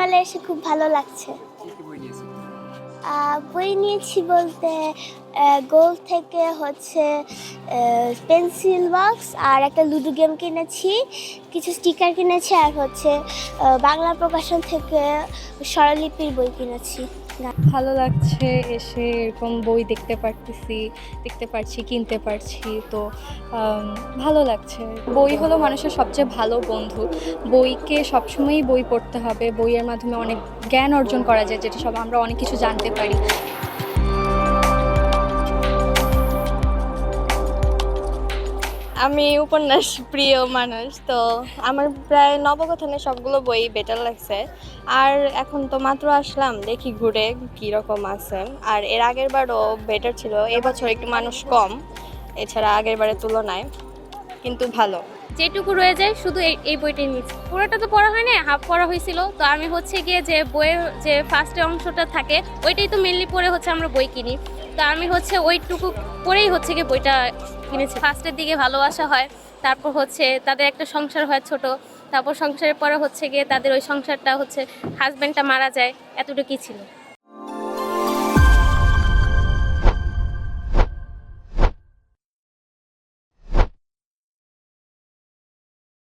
মলে এসে খুব ভালো লাগছে। কি কি বই নিয়েছো? বই নিয়েছি বলতে গোল থেকে হচ্ছে পেন্সিল বক্স আর একটা লুডো গেম কিনেছি, কিছু স্টিকার কিনেছি, আর হচ্ছে বাংলা প্রকাশন থেকে স্বরলিপির বই কিনেছি। ভালো লাগছে এসে, এরকম বই দেখতে পারছি, কিনতে পারছি, তো ভালো লাগছে। বই হলো মানুষের সবচেয়ে ভালো বন্ধু। বইকে সবসময়ই বই পড়তে হবে, বইয়ের মাধ্যমে অনেক জ্ঞান অর্জন করা যায়, যেটা সব আমরা অনেক কিছু জানতে পারি। আমি উপন্যাস প্রিয় মানুষ, তো আমার প্রায় নবগঠনের সবগুলো বই বেটার লাগছে। আর এখন তো মাত্র আসলাম, দেখি ঘুরে কীরকম আছে। আর এর আগের বারও বেটার ছিল, এবছর একটু মানুষ কম এছাড়া আগের বারের তুলনায়, কিন্তু ভালো। যেটুকু রয়ে যায় শুধু এই বইটাই নিচ্ছি। পুরোটা তো পড়া হয় না, হাফ পড়া হয়েছিল। তো আমি হচ্ছে গিয়ে যে বইয়ের যে ফার্স্টের অংশটা থাকে ওইটাই তো মেনলি পড়ে হচ্ছে আমরা বই কিনি। তো আমি হচ্ছে ওইটুকু পড়েই হচ্ছে গিয়ে বইটা কিনেছি। ফার্স্টের দিকে ভালোবাসা হয়, তারপর হচ্ছে তাদের একটা সংসার হয় ছোট, তারপর সংসারের পরে হচ্ছে গিয়ে তাদের ওই সংসারটা হচ্ছে হাজব্যান্ডটা মারা যায়, এতটুকুই ছিল।